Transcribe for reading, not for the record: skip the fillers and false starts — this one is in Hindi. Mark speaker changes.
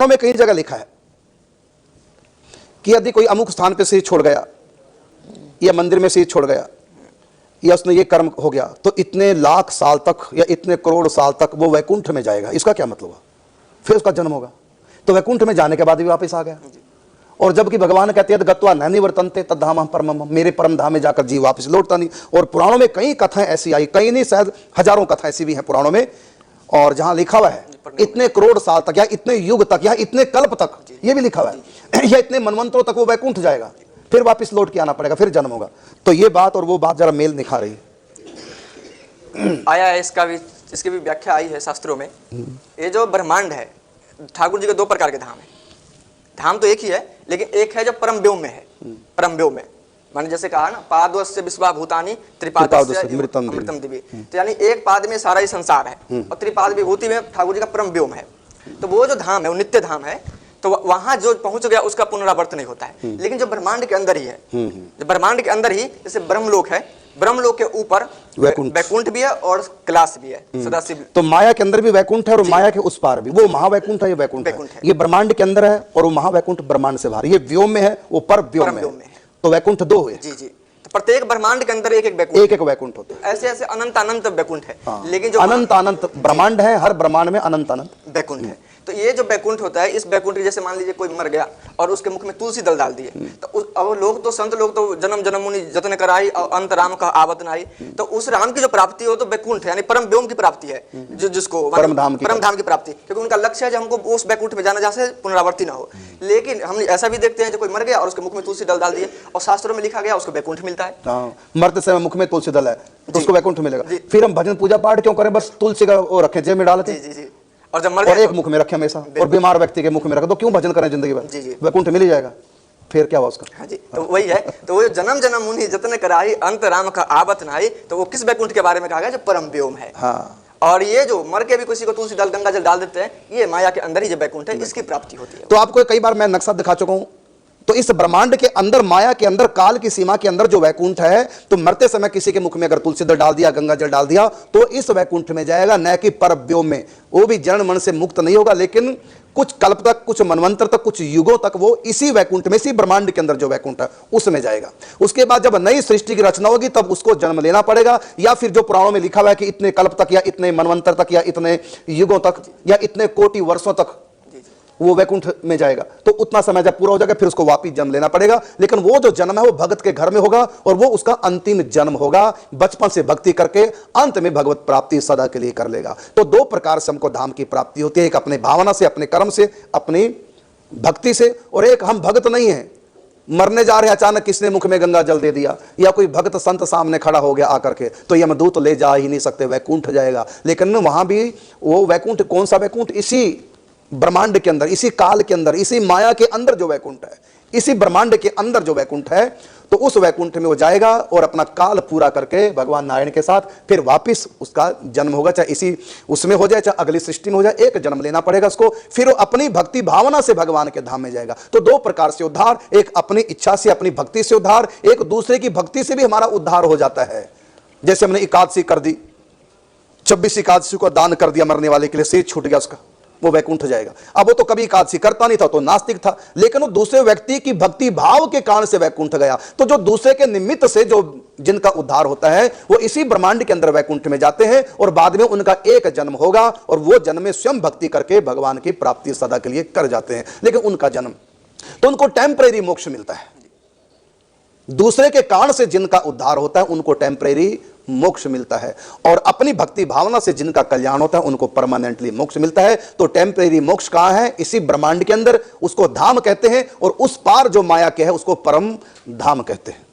Speaker 1: पुराणों में कई जगह लिखा है कि यदि कोई अमुक स्थान पे शरीर छोड़ गया या मंदिर में शरीर छोड़ गया या उसने ये कर्म हो गया तो इतने लाख साल तक या इतने करोड़ साल तक वो वैकुंठ में जाएगा। इसका क्या मतलब हुआ? फिर उसका जन्म होगा। तो वैकुंठ में जाने के बाद भी वापस आ गया। और जबकि भगवान कहते हैं गत्वा न निवर्तन्ते तद्धाम परमम, मेरे परम धाम में जाकर जीव वापस लौटता नहीं। और पुराणों में कई कथाएं ऐसी आई, कई नहीं शायद हजारों कथाएं ऐसी भी हैं पुराणों में, और जहां लिखा हुआ है इतने करोड़ साल तक या इतने युग तक या इतने कल्प तक, ये भी लिखा हुआ है, या इतने मनवंतरों तक वो वैकुंठ जाएगा, फिर वापस लौट के आना पड़ेगा, फिर जन्म होगा। तो ये बात और वो बात जरा मेल दिखा रही है।
Speaker 2: आया है इसकी भी व्याख्या आई है शास्त्रों में। ये जो ब्रह्मांड है, ठाकुर जी के दो प्रकार के धाम है। धाम तो एक ही है, लेकिन एक है जो परम व्योम में है। परम व्योम में माने जैसे कहा ना, पादवस्य विश्वाभूतानि त्रिपादस्य अमृतम दिव्य, तो यानी एक पाद में सारा ही संसार है और त्रिपाद विभूति में ठाकुर जी का परम व्योम है। तो वो जो धाम है वो नित्य धाम है, तो वहां जो पहुंच गया उसका पुनरावर्तन नहीं होता है। लेकिन जो ब्रह्मांड के अंदर ही है, जो ब्रह्मांड के अंदर ही, जैसे ब्रह्मलोक है, ब्रह्मलोक के ऊपर वैकुंठ भी है और कैलाश भी है, सदाशिव।
Speaker 1: तो माया के अंदर भी वैकुंठ है और माया के उस पार भी, वो महावैकुंठ है, ये वैकुंठ है। ये ब्रह्मांड के अंदर है और वो महावैकुंठ ब्रह्मांड से बाहर। ये व्योम में है, वो पर व्योम में है। तो वैकुंठ दो हुए।
Speaker 2: जी जी। तो प्रत्येक ब्रह्मांड के अंदर एक एक
Speaker 1: वैकुंठ होता है।
Speaker 2: ऐसे ऐसे अनंत अनंत वैकुंठ है। लेकिन जो
Speaker 1: अनंत ब्रह्मांड है, हर ब्रह्मांड में अनंत
Speaker 2: वैकुंठ है। तो ये जो वैकुंठ होता है, इस वैकुंठ जैसे मान लीजिए कोई मर गया और उसके मुख में तुलसी दल डाल दिए, तो अब लोग तो संत लोग तो जन्म जन्म मुनि जतन कराई और अंत राम का आवत नाई, तो उस राम की जो प्राप्ति हो तो वैकुंठ है, यानी परम व्योम की प्राप्ति है, जिसको परम धाम की प्राप्ति, क्योंकि उनका लक्ष्य है जो हमको उस वैकुंठ में जाना जहाँ से पुनरावृत्ति ना हो। लेकिन हम ऐसा भी देखते हैं जो कोई मर गया और उसके मुख में तुलसी दल डाल दिए और शास्त्रों में लिखा गया उसको वैकुंठ मिलता है।
Speaker 1: मरते समय मुख में तुलसी दल है तो उसको वैकुंठ मिलेगा। फिर हम भजन पूजा पाठ क्यों करें? बस तुलसी का वो रखें, जेब में डालते
Speaker 2: और जब मर
Speaker 1: और एक मुख में रखे हमेशा, और बीमार व्यक्ति के मुख में रखे, तो क्यों भजन करें जिंदगी भर? वैकुंठ मिल ही जाएगा। फिर क्या हुआ उसका?
Speaker 2: हाँ जी, तो वही है। तो वो जन्म जन्म मुनि जतन कराई अंत राम का आवत नाई, तो वो किस वैकुंठ के बारे में कहा गया? जो परम व्योम है।
Speaker 1: हाँ।
Speaker 2: और ये जो मर के भी किसी को तुलसी दल गंगा जल डाल देते हैं, ये माया के अंदर ही जो वैकुंठ है, इसकी प्राप्ति होती है।
Speaker 1: तो आपको कई बार मैं नक्शा दिखा चुका हूं। तो इस ब्रह्मांड के अंदर, माया के अंदर, काल की सीमा के अंदर जो वैकुंठ है, तो मरते समय किसी के मुख में अगर तुलसी दल डाल दिया, गंगा जल डाल दिया, तो इस वैकुंठ में जाएगा, न कि परव्योम में। वो भी जन्म मन से मुक्त नहीं होगा, लेकिन कुछ कल्प तक, कुछ मनवंतर तक, कुछ युगों तक वो इसी वैकुंठ में, इसी ब्रह्मांड के अंदर जो वैकुंठ है उसमें जाएगा। उसके बाद जब नई सृष्टि की रचना होगी तब उसको जन्म लेना पड़ेगा, या फिर जो पुराणों में लिखा हुआ है कि इतने कल्प तक या इतने मनवंतर तक या इतने युगों तक या इतने कोटि वर्षों तक वो वैकुंठ में जाएगा। तो उतना समय जब पूरा हो जाएगा फिर उसको वापिस जन्म लेना पड़ेगा। लेकिन वो जो जन्म है वो भगत के घर में होगा और वो उसका अंतिम जन्म होगा। बचपन से भक्ति करके अंत में भगवत प्राप्ति सदा के लिए कर लेगा। तो दो प्रकार से हमको धाम की प्राप्ति होती है, एक अपने भावना से, अपने कर्म से, अपनी भक्ति से, और एक हम भगत नहीं है, मरने जा रहे हैं, अचानक किसने मुख में गंगा जल दे दिया या कोई भक्त संत सामने खड़ा हो गया आकर के, तो यमदूत ले जा ही नहीं सकते, वैकुंठ जाएगा। लेकिन वहां भी वो वैकुंठ, कौन सा वैकुंठ? इसी ब्रह्मांड के अंदर, इसी काल के अंदर, इसी माया के अंदर जो वैकुंठ है, इसी ब्रह्मांड के अंदर जो वैकुंठ है, तो उस वैकुंठ में वो जाएगा और अपना काल पूरा करके भगवान नारायण के साथ फिर वापस उसका जन्म होगा। चाहे इसी उसमें हो जाए, चाहे अगली सृष्टि में हो जाए, एक जन्म लेना पड़ेगा उसको। फिर वो अपनी भक्ति भावना से भगवान के धाम में जाएगा। तो दो प्रकार से उद्धार, एक अपनी इच्छा से, अपनी भक्ति से उद्धार, एक दूसरे की भक्ति से भी हमारा उद्धार हो जाता है। जैसे हमने एकादशी कर दी, 26 एकादशी को दान कर दिया मरने वाले के लिए, सिर छूट गया उसका, वो वैकुंठ जाएगा। अब वो तो कभी एकादशी करता नहीं था, तो नास्तिक था, लेकिन वो दूसरे व्यक्ति की भक्ति भाव के कारण से वैकुंठ गया। तो जो दूसरे के निमित्त से जो जिनका उद्धार होता है वो इसी ब्रह्मांड के अंदर वैकुंठ में जाते हैं और बाद में उनका एक जन्म होगा और वो जन्म में स्वयं भक्ति करके भगवान की प्राप्ति सदा के लिए कर जाते हैं। लेकिन उनका जन्म, तो उनको टेम्परेरी मोक्ष मिलता है। दूसरे के कारण से जिनका उद्धार होता है उनको टेम्परेरी मोक्ष मिलता है, और अपनी भक्ति भावना से जिनका कल्याण होता है उनको परमानेंटली मोक्ष मिलता है। तो टेम्परेरी मोक्ष कहां है? इसी ब्रह्मांड के अंदर, उसको धाम कहते हैं, और उस पार जो माया के है उसको परम धाम कहते हैं।